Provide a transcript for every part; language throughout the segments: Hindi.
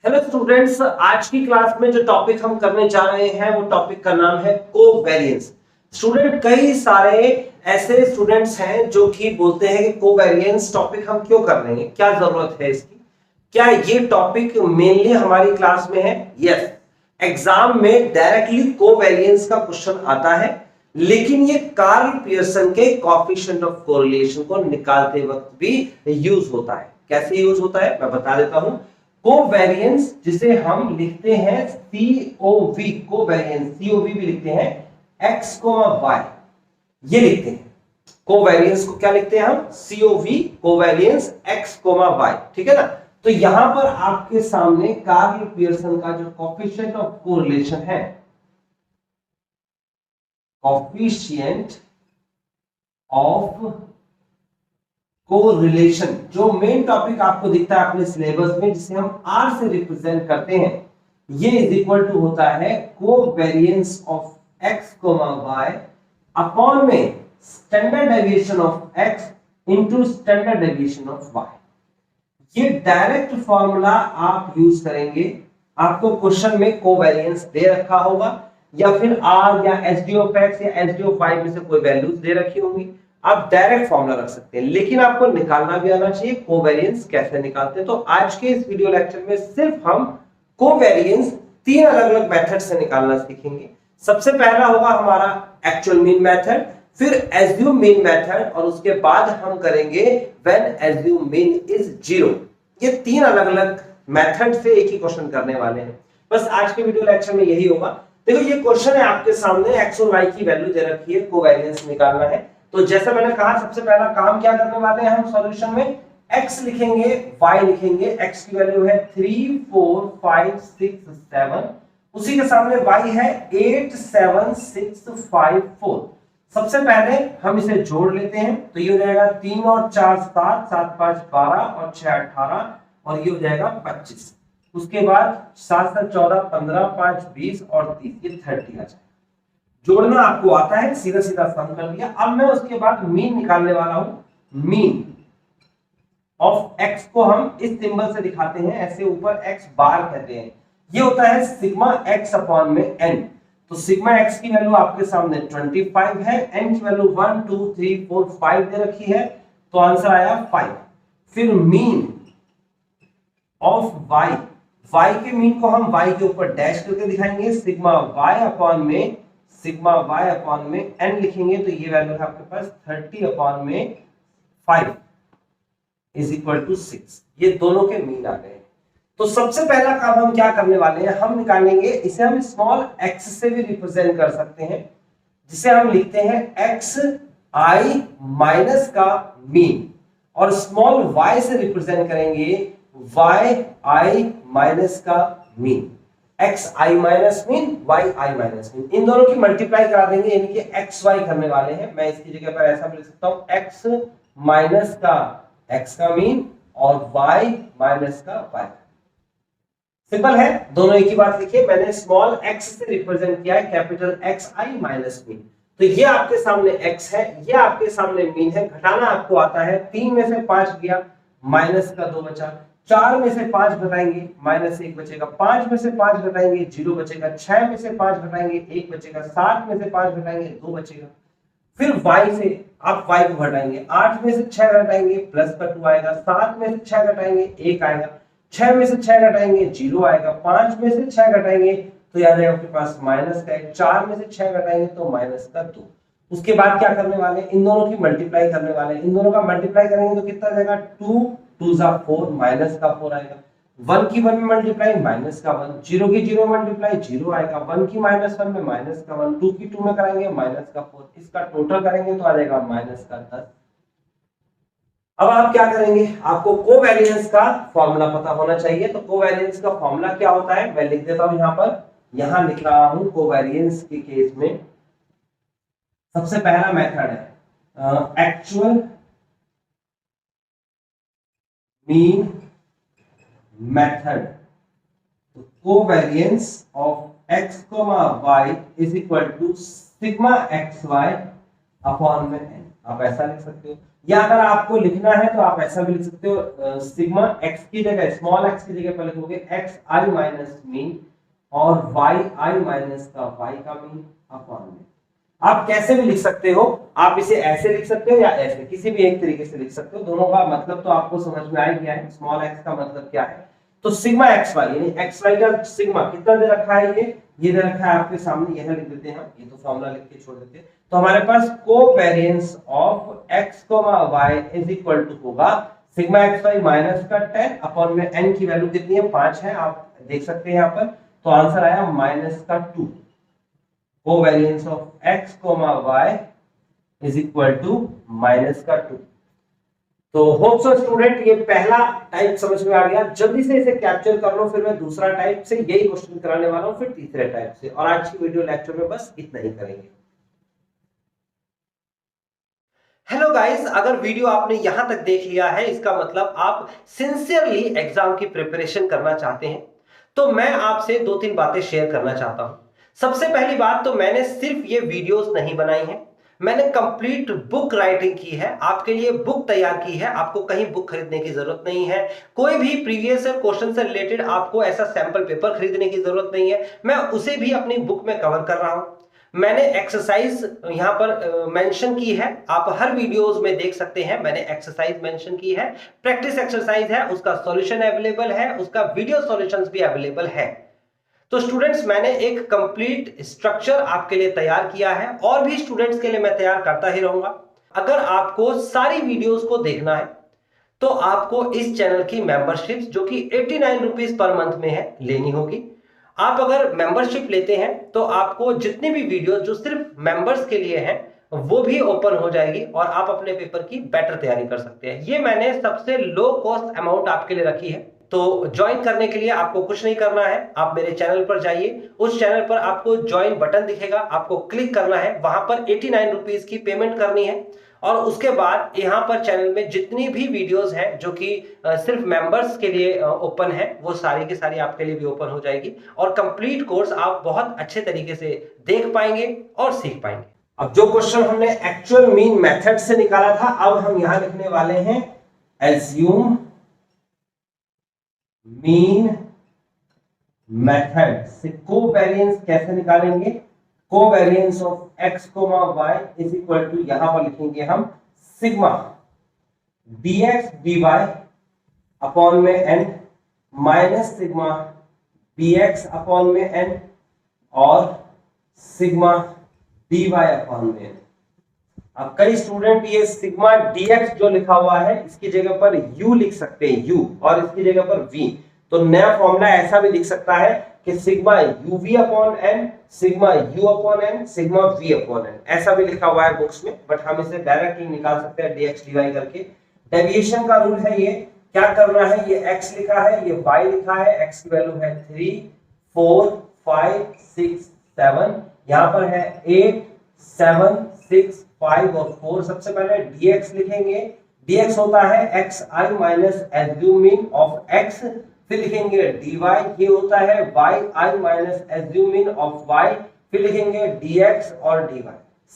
हेलो स्टूडेंट्स, आज की क्लास में जो टॉपिक हम करने जा रहे हैं वो टॉपिक का नाम है कोवेरिएंस। स्टूडेंट, कई सारे ऐसे स्टूडेंट्स हैं जो कि बोलते हैं कि कोवेरिएंस टॉपिक हम क्यों कर रहे हैं, क्या जरूरत है इसकी, क्या ये टॉपिक मेनली हमारी क्लास में है? यस, एग्जाम में डायरेक्टली कोवेरिएंस का क्वेश्चन आता है, लेकिन ये कार्ल पियर्सन के कोएफिशिएंट ऑफ कोरिलेशन को निकालते वक्त भी यूज होता है। कैसे यूज होता है मैं बता देता हूं। कोवेरिएंस जिसे हम लिखते हैं COV, कोवेरिएंस COV भी लिखते हैं, x, y, ये लिखते हैं। कोवेरिएंस को क्या लिखते हैं हम? COV, कोवेरिएंस x, y, ठीक है ना। तो यहां पर आपके सामने कार्ल पियर्सन का जो कोएफिशिएंट ऑफ कोरिलेशन है, कोएफिशिएंट ऑफ कोरिलेशन, जो मेन टॉपिक आपको दिखता है अपने सिलेबस में जिसे हम R से रिप्रेजेंट करते हैं, ये इज इक्वल टू होता है covariance of x, y upon में standard deviation of x into standard deviation of y। ये डायरेक्ट फॉर्मूला आप यूज करेंगे, आपको क्वेश्चन में कोवेरिएंस दे रखा होगा या फिर R या SD ऑफ x या SD ऑफ y में से कोई वैल्यूज दे रखी होंगी, आप डायरेक्ट फॉर्मूला रख सकते हैं, लेकिन आपको निकालना भी आना चाहिए कोवेरिएंस कैसे निकालते हैं। तो आज के इस वीडियो लेक्चर में सिर्फ हम कोवेरिएंस तीन अलग अलग मेथड से निकालना सीखेंगे। सबसे पहला होगा हमारा एक्चुअल मीन मेथड, फिर एज्यूम मीन मेथड, और उसके बाद हम करेंगे व्हेन एज्यूम मीन इज 0। ये तीन अलग अलग मेथड से एक ही क्वेश्चन करने वाले हैं। बस आज के वीडियो लेक्चर में यही होगा। देखो, ये क्वेश्चन है आपके सामने, x और y की वैल्यू दे रखी है, कोवेरिएंस निकालना है। तो जैसा मैंने कहा, सबसे पहला काम क्या करने वाले हैं हम सॉल्यूशन में, x लिखेंगे, y लिखेंगे। x की वैल्यू है 3, 4, 5, 6, 7, उसी के सामने y है 8, 7, 6, 5, 4। सबसे पहले हम इसे जोड़ लेते हैं, तो ये हो जाएगा 3 और 4 7, 7 5 12 और 6 18, और ये हो जाएगा 25। उसके बाद 7 7 14 15 5 20 और 30, ये 30 आ जाएगा। जोड़ना आपको आता है, सीधा सीधा सम कर दिया। अब मैं उसके बाद मीन निकालने वाला हूं। मीन ऑफ x को हम इस सिंबल से दिखाते हैं, ऐसे ऊपर x बार कहते हैं। ये होता है सिग्मा x अपॉन में n। तो सिग्मा x की वैल्यू आपके सामने 25 है, n की वैल्यू 1 2 3 4 5 दे रखी है, तो आंसर आया 5। फिर मीन ऑफ y के मीन को हम y के ऊपर डैश करके दिखाएंगे, सिग्मा y अपॉन में n लिखेंगे, तो ये वैल्यू है आपके पास 30 अपॉन में 5 इज इक्वल टू 6। ये दोनों के मीन आ गए। तो सबसे पहला काम हम क्या करने वाले हैं, हम निकालेंगे, इसे हम स्मॉल x से भी रिप्रेजेंट कर सकते हैं, जिसे हम लिखते हैं xi माइनस का मीन, और स्मॉल y से रिप्रेजेंट करेंगे yi माइनस का mean. xi minus mean, yi minus mean, इन दोनों की मल्टीप्लाई करा देंगे, यानी कि xy करने वाले हैं। मैं इसकी जगह पर ऐसा भी लिख सकता हूं, x माइनस का x का मीन और y माइनस का y। सिंपल है, दोनों एक ही बात लिखिए। मैंने स्मॉल x से रिप्रेजेंट किया है कैपिटल xi माइनस मीन। तो ये आपके सामने x है, ये आपके सामने मीन है। घटाना आपको आता है, 3 में से 5 गया, माइनस का 2 बचा, 4 में से 5 घटाएंगे, माइनस 1 बचेगा, 5 में से 5 घटाएंगे, 0 बचेगा, 6 में से 5 घटाएंगे, 1 बचेगा, 7 में से 5 घटाएंगे, 2 बचेगा। फिर y से आप y को घटाएंगे, 8 में से 6 घटाएंगे, प्लस का 2 आएगा, 7 में से 6 घटाएंगे, 1 आएगा, 6 में से 6 घटाएंगे, 0 आएगा, 5 में से 6 घटाएंगे तो याद है आपके पास माइनस का 1, 4 में से 6 घटाएंगे तो माइनस का 2। उसके बाद क्या करने वाले हैं, इन दोनों की मल्टीप्लाई करने वाले हैं। इन दोनों का मल्टीप्लाई करेंगे तो कितना जाएगा, 2 2 जा 4, माइनस का 4 आएगा। 1 की 1 में मल्टीप्लाई, माइनस का 1, 0 की 0 में मल्टीप्लाई, 0 आएगा, 1 की माइनस 1 में माइनस का 1, 2 की 2 में कराएंगे माइनस का 4, इसका टोटल करेंगे तो आ जाएगा माइनस का 10। अब आप क्या करेंगे, आपको कोवेरिएंस का फॉर्मूला पता होना चाहिए। तो कोवेरिएंस का फॉर्मूला क्या होता है मैं लिख देता हूं, यहां लिख रहा हूं। कोवेरिएंस के केस में सबसे पहला मेथड है एक्चुअल मीन मेथड। तो covariance of x, y is equal to sigma xy upon में n। आप ऐसा लिख सकते हो, या अगर आपको लिखना है तो आप ऐसा भी लिख सकते हो, सिग्मा एक्स की जगह स्मॉल एक्स की जगह पर लिखोगे एक्स आई माइनस मीन और वाई आई माइनस का वाई का मीन अपॉन में। आप कैसे भी लिख सकते हो, आप इसे ऐसे लिख सकते हो या ऐसे, किसी भी एक तरीके से लिख सकते हो, दोनों का मतलब तो आपको समझ में आ गया है। स्मॉल एक्स का मतलब क्या है, तो सिग्मा एक्स वाई यानी एक्स वाई का सिग्मा कितना दे रखा है, ये दे रखा है आपके सामने, यह लिख देते हैं, ये तो फॉर्मूला लिख के छोड़ देते हैं। तो हमारे पास covariance of x, y is equal to होगा सिग्मा एक्स वाई माइनस का 10 अपॉन में n की वैल्यू कितनी है 5 है, आप देख सकते हैं यहाँ पर, तो आंसर आया माइनस का 2। Covariance of x, y is equal to minus का 2। तो होप सो स्टूडेंट ये पहला टाइप समझ में आ गया, जल्दी से इसे कैप्चर कर लो, फिर मैं दूसरा टाइप से यही क्वेश्चन कराने वाला हूं, फिर तीसरे टाइप से, और आज की वीडियो लेक्चर में बस इतना ही करेंगे। हेलो गाइस, अगर वीडियो आपने यहां तक देख लिया है इसका मतलब आप सिंसियरली एग्जाम की प्रिपरेशन करना चाहते हैं। तो मैं आपसे 2-3 बातें शेयर करना चाहता हूं। सबसे पहली बात तो मैंने सिर्फ ये वीडियोस नहीं बनाई हैं, मैंने कंप्लीट बुक राइटिंग की है, आपके लिए बुक तैयार की है। आपको कहीं बुक खरीदने की जरूरत नहीं है, कोई भी प्रीवियस ईयर क्वेश्चन से रिलेटेड आपको ऐसा सैंपल पेपर खरीदने की जरूरत नहीं है, मैं उसे भी अपनी बुक में कवर कर रहा हूं। मैंने एक्सरसाइज यहां पर मेंशन की है, आप हर वीडियोस में देख सकते हैं, मैंने एक्सरसाइज मेंशन की है, प्रैक्टिस एक्सरसाइज है, उसका सॉल्यूशन अवेलेबल है, उसका वीडियो सॉल्यूशंस भी अवेलेबल है। तो स्टूडेंट्स मैंने एक कंप्लीट स्ट्रक्चर आपके लिए तैयार किया है, और भी स्टूडेंट्स के लिए मैं तैयार करता ही रहूंगा। अगर आपको सारी वीडियोस को देखना है तो आपको इस चैनल की मेंबरशिप जो कि 89 रुपीज पर मंथ में है लेनी होगी। आप अगर मेंबरशिप लेते हैं तो आपको जितनी भी वीडियो जो सिर्फ मेंबर्स के लिए हैं वो भी ओपन हो जाएगी, और आप अपने पेपर की बेटर तैयारी कर सकते हैं। ये मैंने सबसे लो कॉस्ट अमाउंट आपके लिए रखी है। तो ज्वाइन करने के लिए आपको कुछ नहीं करना है, आप मेरे चैनल पर जाइए, उस चैनल पर आपको ज्वाइन बटन दिखेगा, आपको क्लिक करना है, वहां पर 89 रुपीज की पेमेंट करनी है, और उसके बाद यहां पर चैनल में जितनी भी वीडियोस हैं जो कि सिर्फ मेंबर्स के लिए ओपन है, वो सारी की सारी आपके लिए भी ओपन हो जाएगी, और कंप्लीट कोर्स आप बहुत अच्छे तरीके से देख पाएंगे और सीख पाएंगे। अब जो क्वेश्चन हमने एक्चुअल मीन मेथड से निकाला था, अब हम यहां लिखने वाले हैं एज्यूम मीन मेथड से कोवेरिएंस कैसे निकालेंगे। Covariance of x, y is equal to, यहां पर लिखेंगे हम सिग्मा dx dy अपॉन में n minus sigma dx upon में n और सिग्मा dy अपॉन में n। अब कई स्टूडेंट ये सिग्मा dx जो लिखा हुआ है इसकी जगह पर u लिख सकते हैं, u, और इसकी जगह पर v, तो नया फॉर्मूला ऐसा भी लिख सकता है कि sigma uv upon n, sigma u upon n, sigma v upon n, ऐसा भी लिखा हुआ है बुक्स में, बट हम इसे डायरेक्टली निकाल सकते हैं dx dy करके। डेविएशन का रूल है, ये क्या करना है, ये x लिखा है, ये y लिखा है, x की वैल्यू है 3 4 5 6 7, यहां पर है 8 7 6 5 और 4। सबसे पहले dx लिखेंगे, dx होता है x i minus assume mean of x, फिर लिखेंगे dy, ये होता है y i minus assume mean of y, फिर लिखेंगे dx और dy।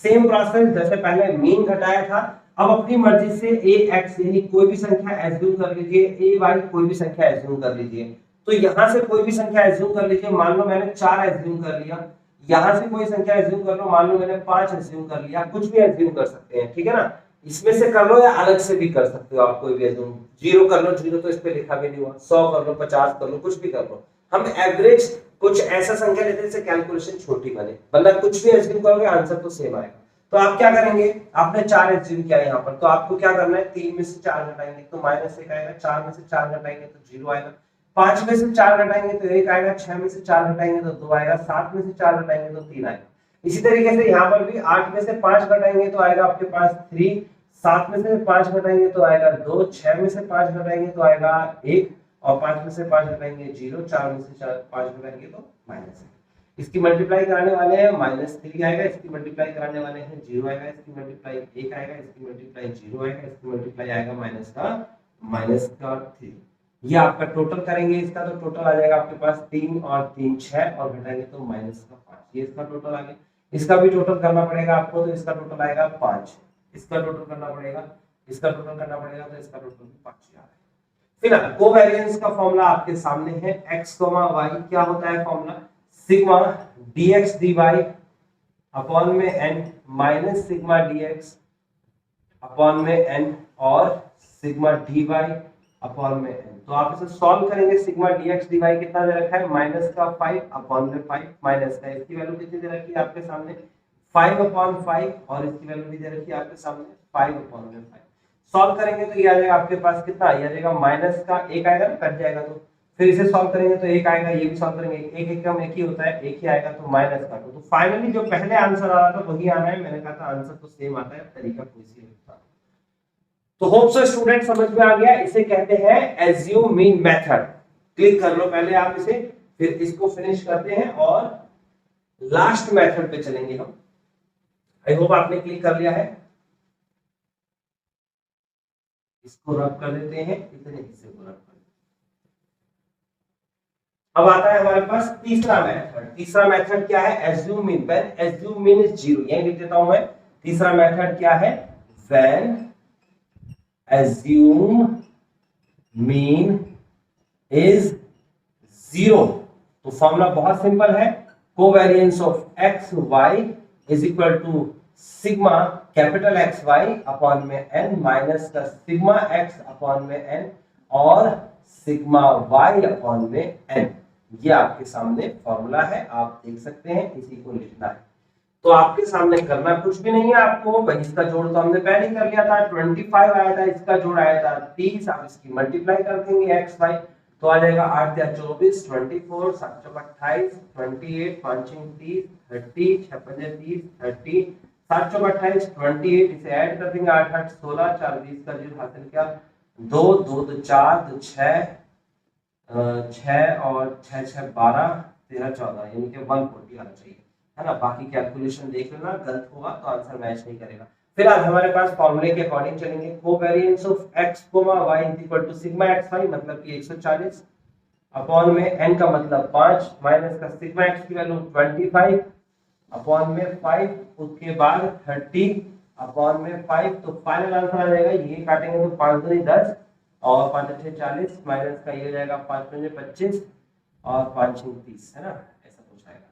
सेम प्रोसेस जैसे पहले मीन घटाया था, अब अपनी मर्जी से ax यानी कोई भी संख्या एज्यूम कर लीजिए, ay कोई भी संख्या एज्यूम कर लीजिए। तो यहां से कोई भी संख्या एज्यूम कर लीजिए, मान लो मैंने 4 एज्यूम कर लिया, यहां से कोई संख्या एज्यूम कर लो, मान लो मैंने 5 एज्यूम कर लिया, कुछ भी एज्यूम कर सकते हैं, ठीक है ना, इसमें से कर लो या अलग से भी कर सकते हो आप, कोई भी एज्यूम, 0 कर लो, 0 तो इस पे लिखा भी नहीं हुआ, 100 कर लो, 50 कर लो, कुछ भी कर लो। हम एवरेज कुछ ऐसा संख्या लेते हैं जिससे कैलकुलेशन छोटी बने, वरना कुछ भी एज्यूम करोगे आंसर तो सेम आएगा। तो आप क्या करेंगे, आपने 4 एज्यूम किया यहाँ पर, तो आपको क्या करना है, 3 में से 4 घटाएंगे तो -1 आएगा, 4 में से 4 घटाएंगे तो 0 आएगा, 5 में से 4 घटाएंगे तो 1 आएगा, 6 में से 4 घटाएंगे तो 2 आएगा, 7 में से 4 घटाएंगे तो 3 आएगा। इसी तरीके से यहाँ पर भी 8 में से 5 घटाएंगे तो आएगा आपके पास 3, 7 में से 5 घटाएंगे तो आएगा 2, 6 में से 5 घटाएंगे तो आएगा 1, और 5 में से 5 घटाएंगे 0, 4 में से 5 घटाएंगे तो -1। इसकी मल्टीप्लाई कराने वाले हैं -3 आएगा, इसकी मल्टीप्लाई कराने वाले हैं 0 आएगा, इसकी मल्टीप्लाई 1 आएगा, इसकी मल्टीप्लाई 0 आएगा, इसकी मल्टीप्लाई आएगा -3। ये आपका टोटल करेंगे इसका, तो टोटल आ जाएगा आपके पास 3 और 3 6, और घटाएंगे तो -5, ये इसका टोटल आ गया। इसका भी टोटल करना पड़ेगा आपको, तो इसका टोटल आएगा 5, इसका टोटल करना पड़ेगा, इसका टोटल करना पड़ेगा, तो इसका टोटल 5 आ रहा है। फिलहाल कोवेरिएंस का फॉर्मूला आपके सामने है, x, y क्या होता है formula, sigma dx dy upon में n minus sigma dx upon में n और सिग्मा dy अपॉन में n। तो आप इसे सॉल्व करेंगे, सिग्मा dx dy कितना दे रखा है, माइनस का 5 अपॉन में 5 माइनस का, इसकी वैल्यू कितनी दे रखी है आपके सामने 5 अपॉन 5 और इसकी वैल्यू भी दे रखी है आपके सामने 5 अपॉन में 5। सॉल्व करेंगे तो ये आ जाएगा आपके पास कितना, ये आ जाएगा माइनस का 1 आएगा, कट जाएगा, तो फिर इसे सॉल्व करेंगे तो 1 आएगा, ये भी सॉल्व करेंगे, एक एक कम एक ही होता है, एक ही आएगा, तो माइनस का, तो फाइनली जो पहले आंसर आ रहा था वही आना है। मैंने कहा था आंसर तो सेम आता है, तरीका कोई सी होता। तो होप सो स्टूडेंट समझ में आ गया, इसे कहते हैं एज्यूम मीन मेथड। क्लिक कर लो पहले आप इसे, फिर इसको फिनिश करते हैं और लास्ट मेथड पे चलेंगे हम। आई होप आपने क्लिक कर लिया है, इसको रब कर देते हैं, इतने हिस्से को रब कर देते हैं। अब आता है हमारे पास तीसरा मेथड। तीसरा मेथड क्या है, assume mean, when assume mean is 0, यही लिख देता हूं मैं। तीसरा मेथड क्या है, व्हेन एज्यूम मीन इज 0। तो फॉर्मूला बहुत सिंपल है, covariance of x y is equal to sigma capital X Y upon में n माइनस का सिग्मा x अपॉन में n और सिग्मा y अपॉन में n। ये आपके सामने फॉर्मूला है, आप देख सकते हैं, इसी को लिखना है। तो आपके सामने करना कुछ भी नहीं है आपको, भाई इसका जोड़ तो हमने पहले ही कर लिया था, 25 आया था, इसका जोड़ आया था 30, आप इसकी मल्टीप्लाई कर देंगे x y, तो आ जाएगा 8 या 24, 24, 7 चौक 28, 28, 5 30, 30, 6 5 30, 30, 7 चौक 28, 28, इसे ऐड कर देंगे, 8 8 16, 4 20 का जो हासिल किया, 2 2 2 4 2 6 6 और 6 6 12 13 14, यानी कि 140 आना चाहिए, है ना। बाकी कैलकुलेशन देख लेना, गलत होगा तो आंसर मैच नहीं करेगा। फिलहाल हमारे पास फॉर्मूले के अकॉर्डिंग चलेंगे, covariance of x, y is equal to sigma xy मतलब कि 140 अपॉन में n का मतलब 5 माइनस का सिग्मा x की वैल्यू 25 अपॉन में 5, उसके बाद 30 अपॉन में 5, तो फाइनल आंसर आ जाएगा, ये काटेंगे तो 5 दूनी 10 और 5 अच्छे 40 माइनस का ये हो जाएगा 5 पंजे 25 और 5 छीं 30, है ना, ऐसा कुछ आएगा।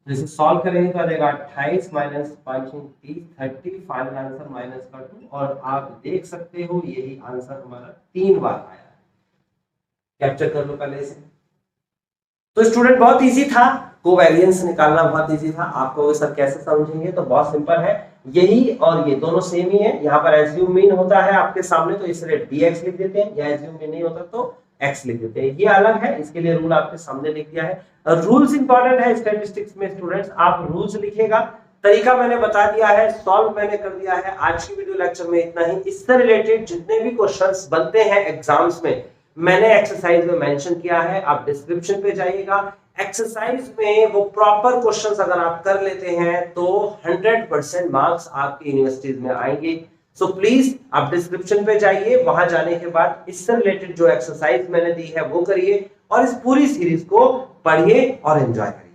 तो इसे सॉल्व करेंगे तो आ जाएगा 28 माइनस 5 छीं 30, 30, फाइनल आंसर माइनस का 2, और आप देख सकते हो यही आंसर हमारा 3 बार आया है। कैप्चर कर लो पहले इसे। तो स्टूडेंट बहुत इजी था, कोवेरिएंस निकालना बहुत इजी था। आपको सर कैसे समझेंगे, तो बहुत सिंपल है, यही और ये दोनों सेम ही है। यहाँ पर एज्यूम मीन होता है आपके सामने तो इसलिए dx लिख देते हैं, या एज्यूम मीन नहीं होता तो x लिख देते हैं, ये अलग है, इसके लिए रूल आपके सामने लिख दिया है। रूल्स इंपॉर्टेंट है स्टैटिस्टिक्स में स्टूडेंट्स, आप रूल्स लिखिएगा, तरीका मैंने बता दिया है, सॉल्व मैंने कर दिया है। आज की वीडियो लेक्चर में इतना ही। इससे रिलेटेड जितने भी क्वेश्चंस बनते हैं एग्जाम्स में मैंने एक्सरसाइज में मेंशन किया है, आप डिस्क्रिप्शन पे जाइएगा, एक्सरसाइज में वो प्रॉपर क्वेश्चंस अगर आप कर लेते हैं तो 100% मार्क्स आपकी यूनिवर्सिटीज में आएंगे। सो प्लीज आप डिस्क्रिप्शन पे जाइए, वहां जाने के बाद इससे रिलेटेड जो एक्सरसाइज मैंने दी है वो करिए और इस पूरी सीरीज को पढ़िए और एंजॉय करिए।